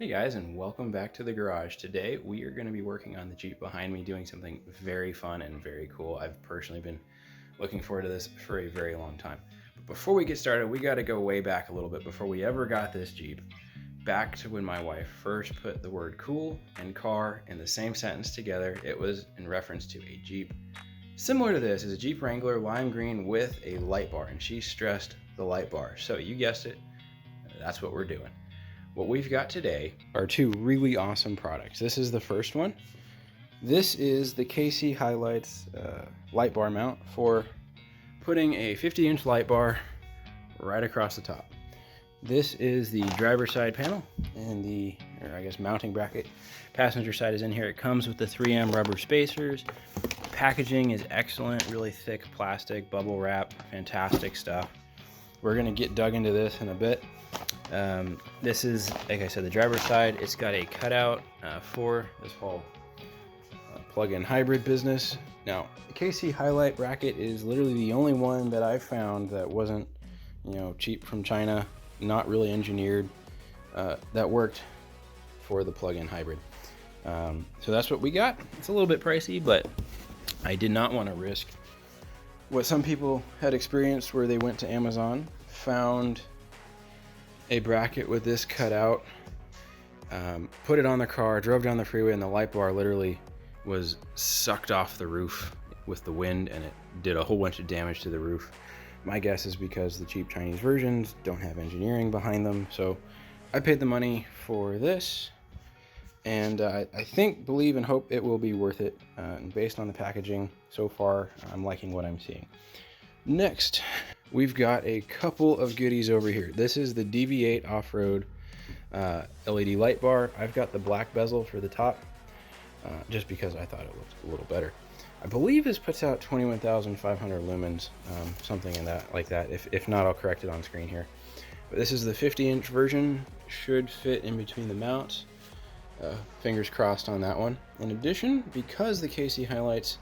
Hey guys, and welcome back to the garage. Today we are going to be working on the Jeep behind me, doing something very fun and very cool. I've personally been looking forward to this for a very long time. But before we get started, we got to go way back a little bit before we ever got this Jeep. Back to when my wife first put the word cool and car in the same sentence together. It was in reference to a Jeep. Similar to this is a Jeep Wrangler lime green with a light bar, and she stressed the light bar. So you guessed it, that's what we're doing. What we've got today are two really awesome products. This is the first one. This is the KC HiLiTES light bar mount for putting a 50-inch light bar right across the top. This is the driver's side panel and the, mounting bracket. Passenger side is in here. It comes with the 3M rubber spacers. Packaging is excellent, really thick plastic, bubble wrap, fantastic stuff. We're gonna get dug into this in a bit. This is, like I said, the driver's side. It's got a cutout for this whole plug-in hybrid business. Now, the KC HiLiTES bracket is literally the only one that I found that wasn't, cheap from China, not really engineered, that worked for the plug-in hybrid. So that's what we got. It's a little bit pricey, but I did not want to risk what some people had experienced where they went to Amazon, found a bracket with this cut out, put it on the car, drove down the freeway, and the light bar literally was sucked off the roof with the wind, and it did a whole bunch of damage to the roof. My guess is because the cheap Chinese versions don't have engineering behind them. So I paid the money for this, and I believe and hope it will be worth it. And based on the packaging so far, I'm liking what I'm seeing. Next, we've got a couple of goodies over here. This is the DV8 Offroad LED light bar. I've got the black bezel for the top, just because I thought it looked a little better. I believe this puts out 21,500 lumens, something in that, like that. If not, I'll correct it on screen here. But this is the 50-inch version. Should fit in between the mounts. Fingers crossed on that one. In addition, because the KC HiLiTES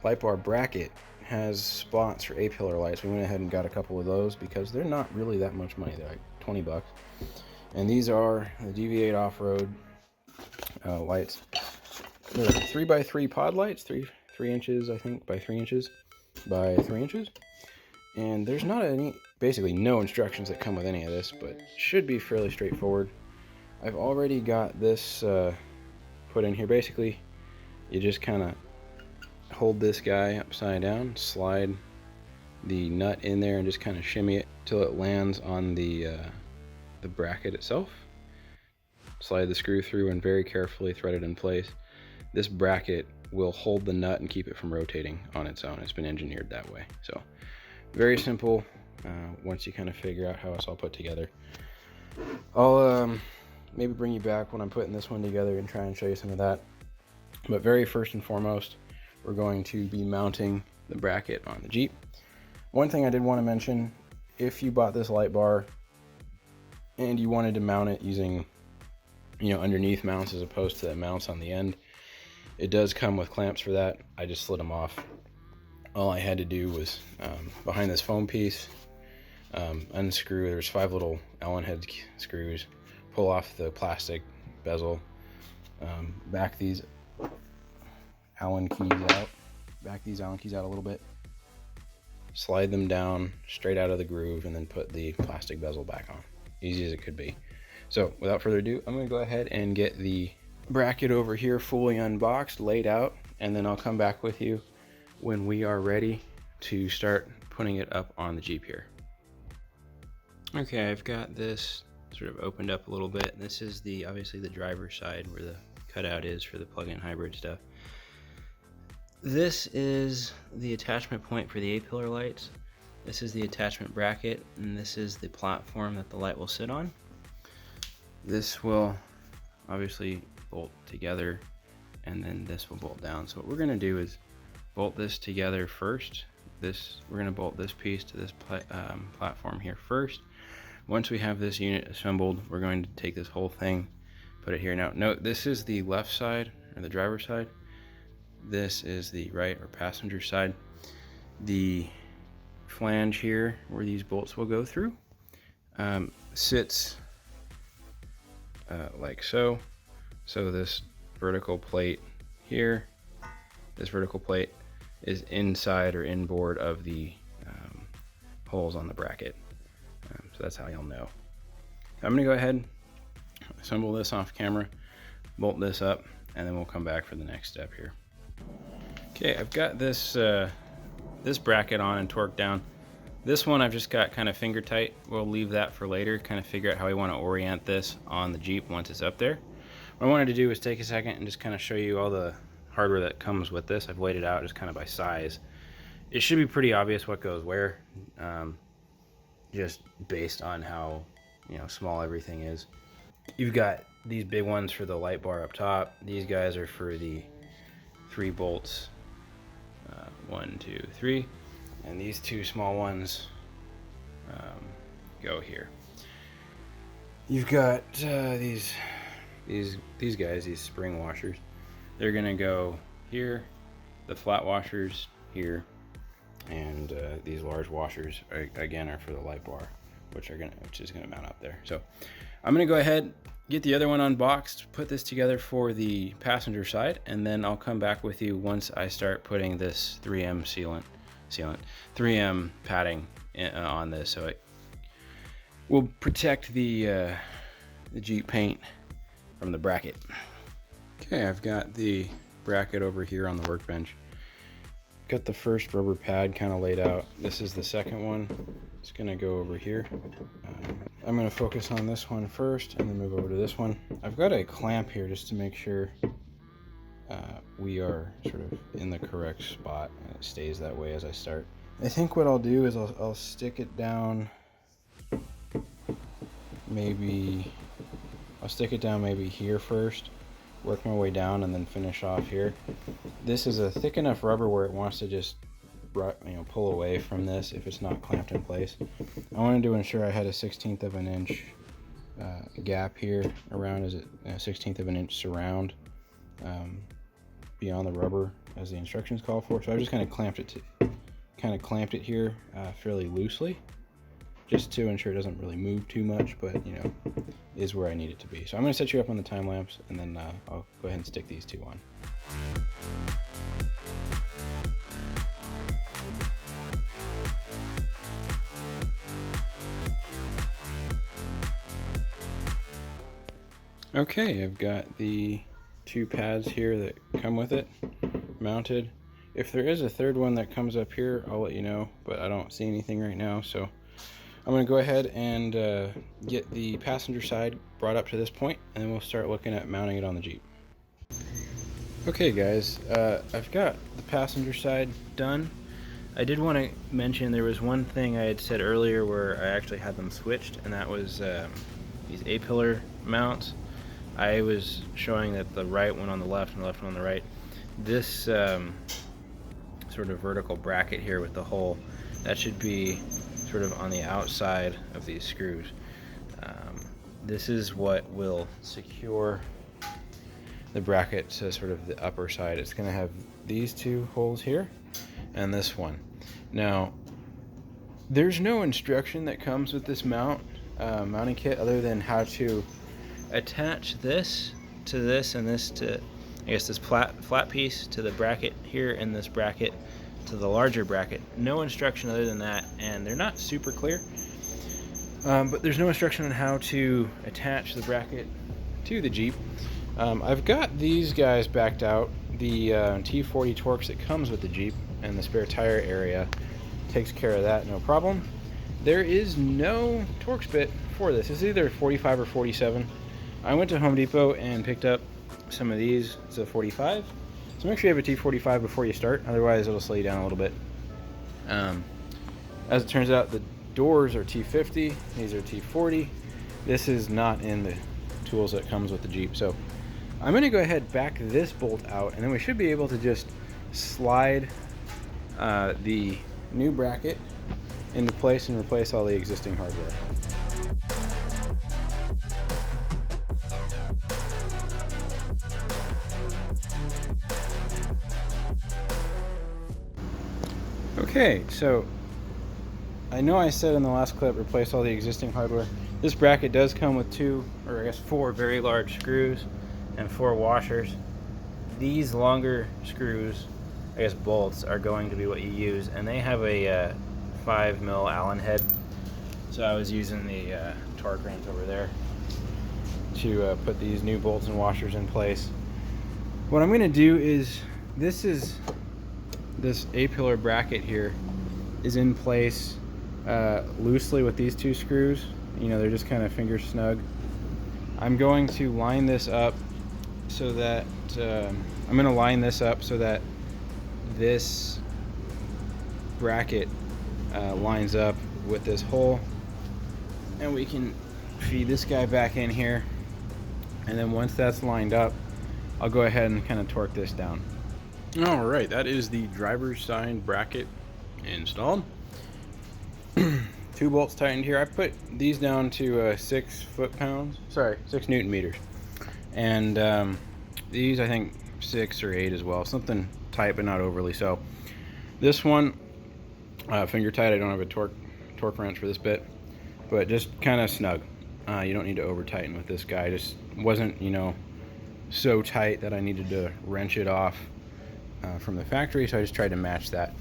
light bar bracket has spots for A-pillar lights, we went ahead and got a couple of those because they're not really that much money. They're like 20 bucks. And these are the DV8 Offroad lights. They're 3x3 pod lights, 3 inches, I think, by 3 inches by 3 inches. And there's not basically no instructions that come with any of this, but should be fairly straightforward. I've already got this put in here. Basically, you just kind of hold this guy upside down, slide the nut in there, and just kind of shimmy it till it lands on the bracket itself. Slide the screw through and very carefully thread it in place. This bracket will hold the nut and keep it from rotating on its own. It's been engineered that way. So very simple. Once you kind of figure out how it's all put together, I'll maybe bring you back when I'm putting this one together and try and show you some of that. But very first and foremost, we're going to be mounting the bracket on the Jeep. One thing I did want to mention, if you bought this light bar and you wanted to mount it using, underneath mounts as opposed to the mounts on the end, it does come with clamps for that. I just slid them off. All I had to do was, behind this foam piece, unscrew, there's 5 little Allen head screws, pull off the plastic bezel, back these Allen keys out a little bit, slide them down straight out of the groove, and then put the plastic bezel back on. Easy as it could be. So without further ado, I'm going to go ahead and get the bracket over here fully unboxed, laid out, and then I'll come back with you when we are ready to start putting it up on the Jeep here. Okay, I've got this sort of opened up a little bit. This is obviously the driver's side where the cutout is for the plug-in hybrid stuff. This is the attachment point for the A-pillar lights. This is the attachment bracket, and this is the platform that the light will sit on. This will obviously bolt together, and then this will bolt down. So what we're going to do is bolt this together first. We're going to bolt this piece to this platform here first. Once we have this unit assembled, we're going to take this whole thing, put it here. Now note, this is the left side, or the driver's side. This is the right or passenger side. The flange here, where these bolts will go through, sits like so. So this vertical plate here, this vertical plate is inside or inboard of the holes on the bracket. So that's how you'll know. I'm gonna go ahead, assemble this off camera, bolt this up, and then we'll come back for the next step here. Okay, I've got this this bracket on and torqued down. This one I've just got kind of finger tight. We'll leave that for later, kind of figure out how we want to orient this on the Jeep once it's up there. What I wanted to do was take a second and just kind of show you all the hardware that comes with this. I've weighed it out just kind of by size. It should be pretty obvious what goes where, just based on how small everything is. You've got these big ones for the light bar up top. These guys are for the 3 bolts, 1, 2, 3, and these 2 small ones go here. You've got these guys, these spring washers. They're gonna go here. The flat washers here, and these large washers again are for the light bar, which is gonna mount up there. So I'm gonna go ahead, get the other one unboxed, put this together for the passenger side, and then I'll come back with you once I start putting this 3M 3M padding on this, so it will protect the Jeep paint from the bracket. Okay, I've got the bracket over here on the workbench. Got the first rubber pad kind of laid out. This is the second one. It's gonna go over here. I'm gonna focus on this one first and then move over to this one. I've got a clamp here just to make sure we are sort of in the correct spot and it stays that way as I start. I think what I'll do is I'll stick it down maybe here first, work my way down, and then finish off here. This is a thick enough rubber where it wants to just pull away from this if it's not clamped in place. I wanted to ensure I had a 1/16 of an inch gap here around, a 1/16 of an inch surround beyond the rubber as the instructions call for. So I just kind of clamped it here fairly loosely, just to ensure it doesn't really move too much, but is where I need it to be. So I'm going to set you up on the time lapse, and then I'll go ahead and stick these 2 on. Okay, I've got the 2 pads here that come with it mounted. If there is a third one that comes up here, I'll let you know, but I don't see anything right now, so I'm going to go ahead and get the passenger side brought up to this point, and then we'll start looking at mounting it on the Jeep. Okay guys, I've got the passenger side done. I did want to mention there was one thing I had said earlier where I actually had them switched, and that was these A-pillar mounts. I was showing that the right one on the left and the left one on the right. This sort of vertical bracket here with the hole, that should be sort of on the outside of these screws. This is what will secure the bracket to sort of the upper side. It's going to have these 2 holes here and this one. Now, there's no instruction that comes with this mounting kit other than how to attach this to this and this to, I guess, this flat piece to the bracket here and this bracket to the larger bracket. No instruction other than that, and they're not super clear, but there's no instruction on how to attach the bracket to the Jeep. I've got these guys backed out. The T40 Torx that comes with the Jeep and the spare tire area takes care of that, no problem. There is no Torx bit for this. It's either 45 or 47. I went to Home Depot and picked up some of these. It's a 45. So make sure you have a T45 before you start, otherwise it'll slow you down a little bit. As it turns out, the doors are T50, these are T40. This is not in the tools that comes with the Jeep. So I'm going to go ahead back this bolt out, and then we should be able to just slide the new bracket into place and replace all the existing hardware. Okay, so I know I said in the last clip replace all the existing hardware. This bracket does come with 2, or I guess 4 very large screws and 4 washers. These longer screws, I guess bolts, are going to be what you use, and they have a 5mm Allen head. So I was using the torque wrench over there to put these new bolts and washers in place. What I'm going to do is, this A-pillar bracket here is in place loosely with these 2 screws. You know, they're just kind of finger snug. I'm going to line this up so that this bracket lines up with this hole, and we can feed this guy back in here, and then once that's lined up, I'll go ahead and kind of torque this down. All right, that is the driver's side bracket installed. 2 bolts tightened here. I put these down to 6 Newton meters, and these I think 6 or 8 as well, something tight but not overly so. This one finger tight. I don't have a torque wrench for this bit, but just kind of snug. You don't need to over tighten with this guy. Just wasn't, you know, so tight that I needed to wrench it off from the factory, so I just tried to match that.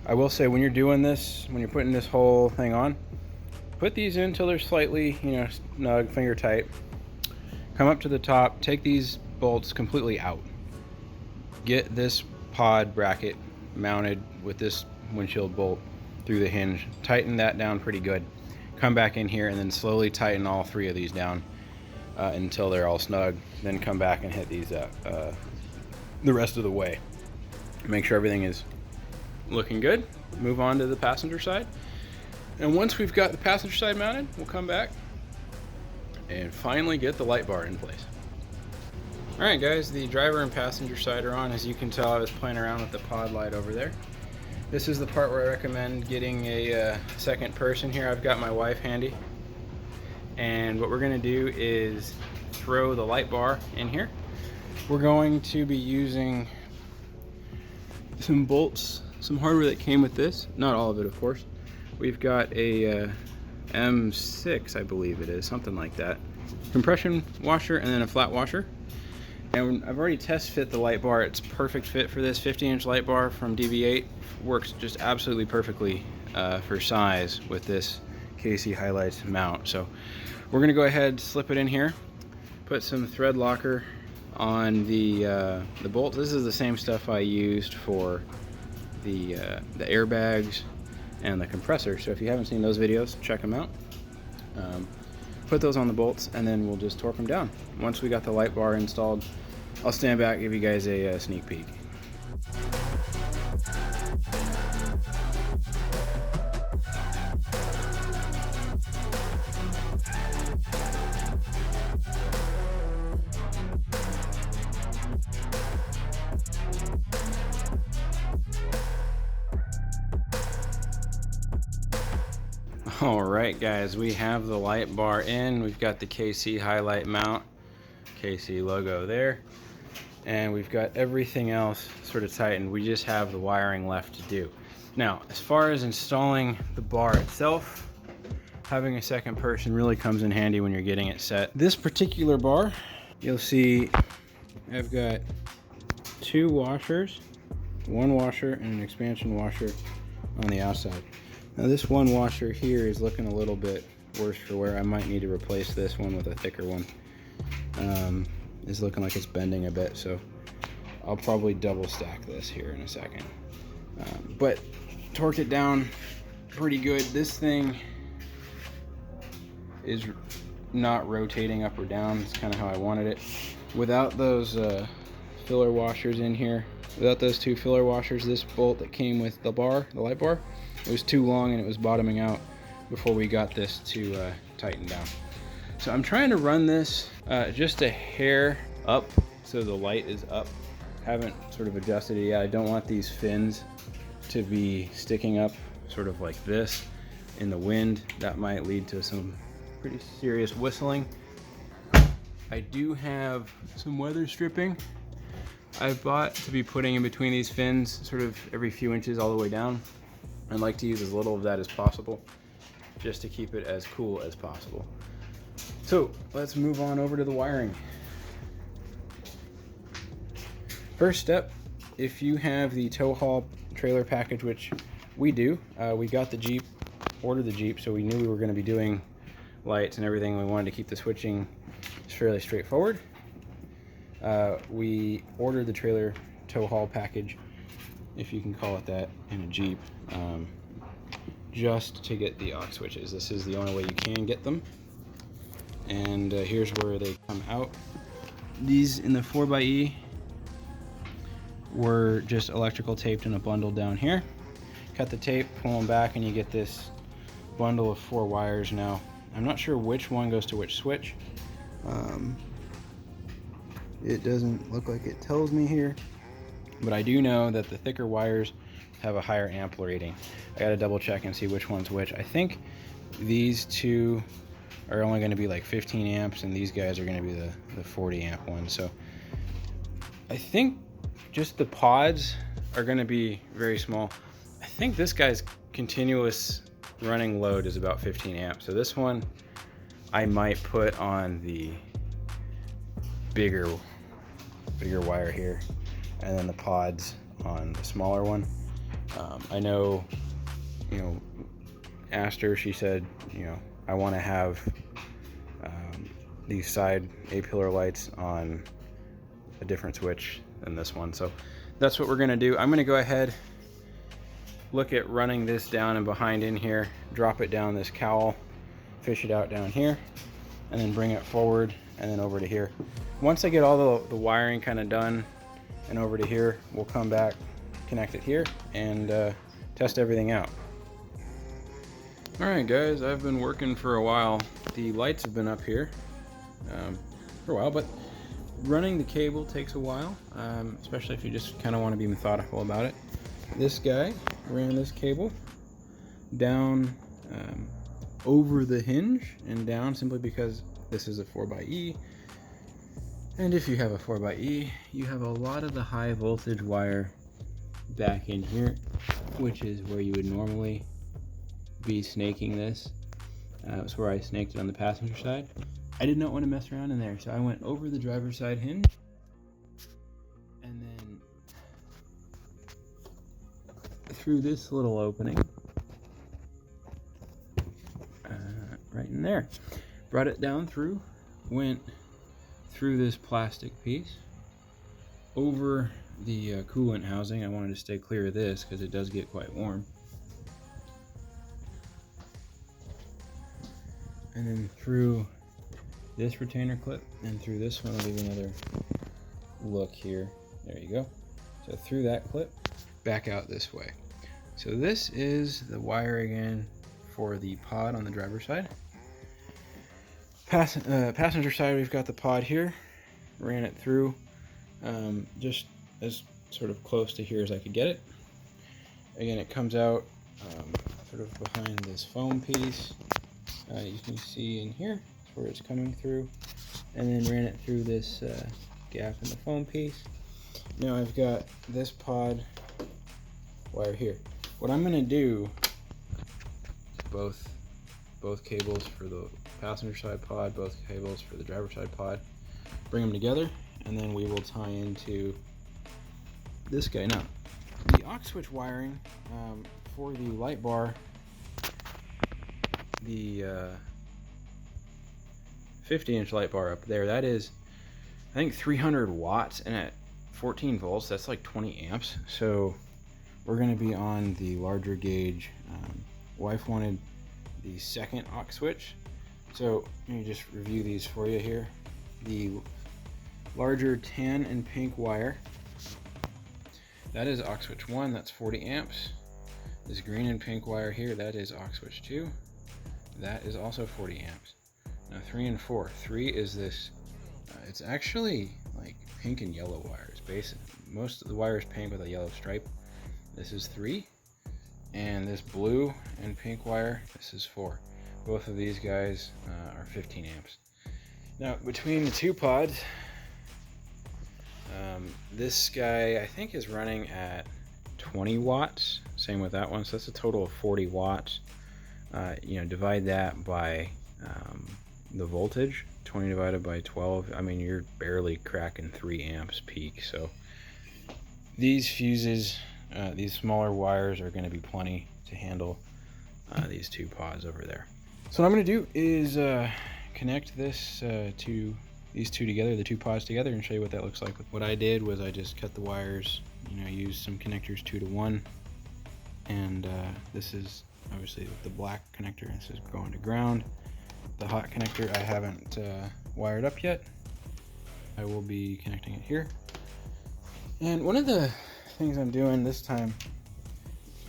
I will say, when you're doing this, when you're putting this whole thing on, put these in until they're slightly, you know, snug, finger tight. Come up to the top, take these bolts completely out. Get this pod bracket mounted with this windshield bolt through the hinge. Tighten that down pretty good. Come back in here and then slowly tighten all 3 of these down until they're all snug. Then come back and hit these up the rest of the way. Make sure everything is looking good. Move on to the passenger side. And once we've got the passenger side mounted, we'll come back and finally get the light bar in place. All right, guys, the driver and passenger side are on. As you can tell, I was playing around with the pod light over there. This is the part where I recommend getting a second person here. I've got my wife handy. And what we're gonna do is throw the light bar in here. We're going to be using some bolts, some hardware that came with this. Not all of it, of course. We've got a M6, I believe it is, something like that. Compression washer and then a flat washer. And I've already test fit the light bar. It's perfect fit for this 50-inch light bar from DV8. Works just absolutely perfectly for size with this KC HiLiTES mount. So we're gonna go ahead, slip it in here, put some thread locker on the bolts. This is the same stuff I used for the airbags and the compressor. So if you haven't seen those videos, check them out. Put those on the bolts, and then we'll just torque them down. Once we got the light bar installed, I'll stand back and give you guys a sneak peek. All right, guys, we have the light bar in. We've got the KC HiLiTES mount, KC logo there, and we've got everything else sort of tightened. We just have the wiring left to do. Now, as far as installing the bar itself, having a second person really comes in handy when you're getting it set. This particular bar, you'll see I've got 2 washers, 1 washer and an expansion washer on the outside. Now this 1 washer here is looking a little bit worse for wear. I might need to replace this one with a thicker one. It's looking like it's bending a bit, so I'll probably double stack this here in a second. But torque it down pretty good. This thing is not rotating up or down. It's kind of how I wanted it. Without those filler washers in here, without those 2 filler washers, this bolt that came with the bar, the light bar, it was too long and it was bottoming out before we got this to tighten down. So I'm trying to run this just a hair up so the light is up. Haven't sort of adjusted it yet. I don't want these fins to be sticking up sort of like this in the wind. That might lead to some pretty serious whistling. I do have some weather stripping I've bought to be putting in between these fins sort of every few inches all the way down. I'd like to use as little of that as possible just to keep it as cool as possible. So let's move on over to the wiring. First step, if you have the tow haul trailer package, which we do, we got the Jeep, ordered the Jeep, so we knew we were going to be doing lights and everything. We wanted to keep the switching fairly straightforward. We ordered the trailer tow haul package, if you can call it that, in a Jeep, just to get the aux switches. This is the only way you can get them. And here's where they come out. These in the 4xe were just electrical taped in a bundle down here. Cut the tape, pull them back, and you get this bundle of 4 wires. Now, I'm not sure which one goes to which switch. It doesn't look like it tells me here, but I do know that the thicker wires have a higher amp rating. I gotta double check and see which one's which. I think these two are only going to be like 15 amps, and these guys are going to be the 40 amp ones. So I think just the pods are going to be very small. I think this guy's continuous running load is about 15 amps. So this one I might put on the bigger wire here, and then the pods on the smaller one. I know, asked her, she said, I want to have these side A-pillar lights on a different switch than this one. So that's what we're going to do. I'm going to go ahead, look at running this down and behind in here, drop it down this cowl, fish it out down here, and then bring it forward and then over to here. Once I get all the wiring kind of done and over to here, we'll come back, connect it here, and test everything out. Alright guys, I've been working for a while. The lights have been up here for a while, but running the cable takes a while, especially if you just kind of want to be methodical about it. This guy ran this cable down over the hinge and down simply because this is a 4xe, and if you have a 4xe, you have a lot of the high voltage wire back in here, which is where you would normally be snaking this. That's where I snaked it on the passenger side. I did not want to mess around in there, so I went over the driver's side hinge and then through this little opening right in there. Brought it down through, went through this plastic piece over the coolant housing. I wanted to stay clear of this because it does get quite warm. And then through this retainer clip and through this one. I'll give you another look here. There you go. So through that clip, back out this way. So this is the wire again for the pod on the driver's side. Passenger side, we've got the pod here. Ran it through just as sort of close to here as I could get it. Again, it comes out sort of behind this foam piece. You can see in here where it's coming through, and then ran it through this gap in the foam piece. Now I've got this pod wire here. What I'm going to do, both cables for the passenger side pod, both cables for the driver's side pod, bring them together, and then we will tie into this guy. Now, the aux switch wiring for the light bar, the 50-inch light bar up there, that is, I think, 300 watts, and at 14 volts, that's like 20 amps. So we're going to be on the larger gauge. Wife wanted the second aux switch, so let me just review these for you here. The larger tan and pink wire, that is aux switch 1, that's 40 amps. This green and pink wire here, that is aux switch 2, that is also 40 amps. Now 3 and 4, 3 is this, it's actually like pink and yellow wires. Basically, most of the wire is pink with a yellow stripe. This is 3, and this blue and pink wire, this is 4. Both of these guys are 15 amps. Now between the two pods, this guy I think is running at 20 watts. Same with that one, so that's a total of 40 watts. Divide that by the voltage, 20 divided by 12, I mean, you're barely cracking 3 amps peak. So these fuses, these smaller wires are going to be plenty to handle these 2 pods over there. So what I'm going to do is connect this to these 2 together, the 2 pods together, and show you what that looks like. What I did was I just cut the wires, you know, used some connectors 2 to 1, and this is obviously the black connector. This is going to ground. The hot connector I haven't wired up yet. I will be connecting it here. And one of the things I'm doing this time,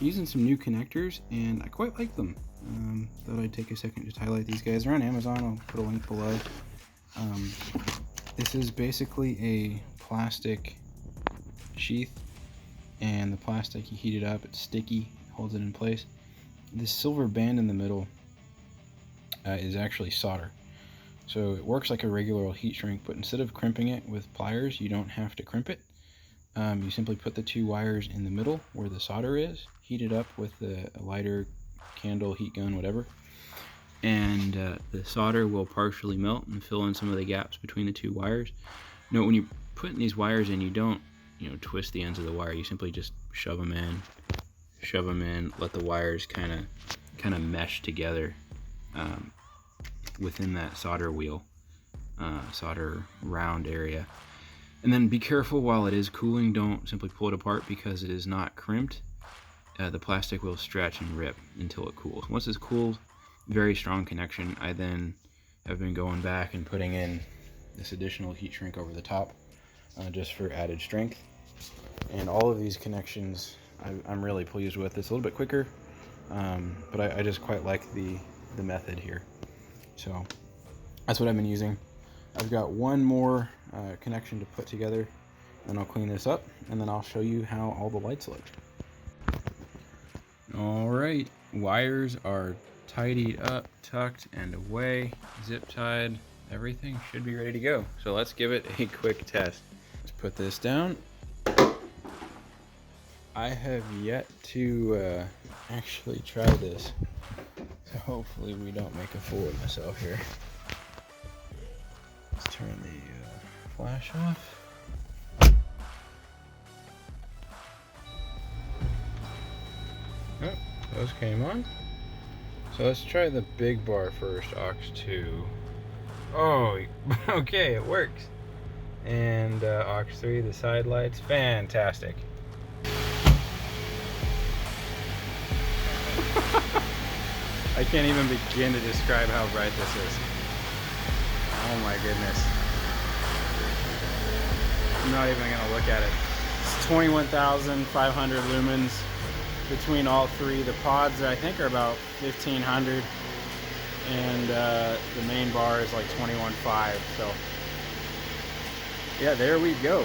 using some new connectors, and I quite like them. Thought I'd take a second just to highlight these guys. They're on Amazon. I'll put a link below. This is basically a plastic sheath, and the plastic, you heat it up, it's sticky, holds it in place. This silver band in the middle is actually solder. So it works like a regular old heat shrink, but instead of crimping it with pliers, you don't have to crimp it. You simply put the 2 wires in the middle where the solder is, heat it up with a lighter, candle, heat gun, whatever, and the solder will partially melt and fill in some of the gaps between the 2 wires. Note, when you're putting these wires in, you don't, you know, twist the ends of the wire. You simply just shove them in, let the wires kind of mesh together within that solder wheel, solder round area. And then be careful while it is cooling. Don't simply pull it apart because it is not crimped. The plastic will stretch and rip until it cools. Once it's cooled, very strong connection. I then have been going back and putting in this additional heat shrink over the top just for added strength. And all of these connections I'm really pleased with. It's a little bit quicker, but I just quite like the method here. So that's what I've been using. I've got one more connection to put together, then I'll clean this up, and then I'll show you how all the lights look. Alright, wires are tidied up, tucked and away, zip tied. Everything should be ready to go. So let's give it a quick test. Let's put this down. I have yet to actually try this, so hopefully we don't make a fool of myself here. Let's turn the flash off. Oh, those came on. So let's try the big bar first, aux 2. Oh, okay, it works. And aux 3, the side lights, fantastic. I can't even begin to describe how bright this is. Oh my goodness. I'm not even gonna look at it. It's 21,500 lumens between all 3. The pods, I think, are about 1,500, and the main bar is like 21.5. So yeah, there we go.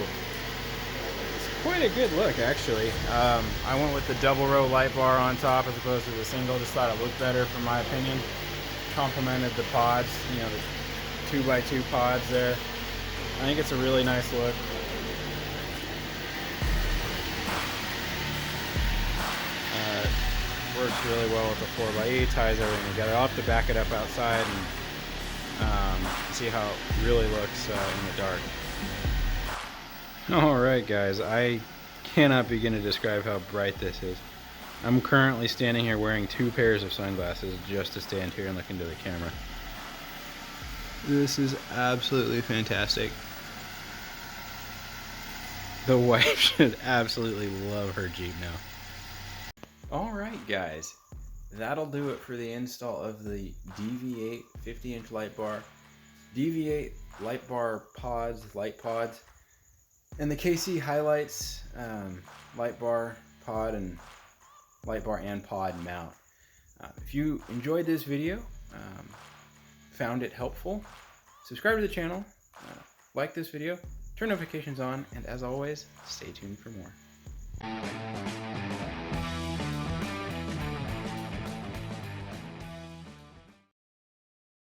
It's quite a good look, actually. I went with the double row light bar on top as opposed to the single. Just thought it looked better, from my opinion. Complemented the pods, you know, the 2x2 pods there. I think it's a really nice look. Works really well with the 4x8, ties everything together. I'll have to back it up outside and see how it really looks in the dark. Alright guys, I cannot begin to describe how bright this is. I'm currently standing here wearing 2 pairs of sunglasses just to stand here and look into the camera. This is absolutely fantastic. The wife should absolutely love her Jeep now. Alright guys, that'll do it for the install of the DV8 50-inch light bar, DV8 Light Bar Pods, light pods, and the KC HiLiTES light bar pod and light bar and pod mount. If you enjoyed this video, found it helpful, subscribe to the channel, like this video, turn notifications on, and as always, stay tuned for more.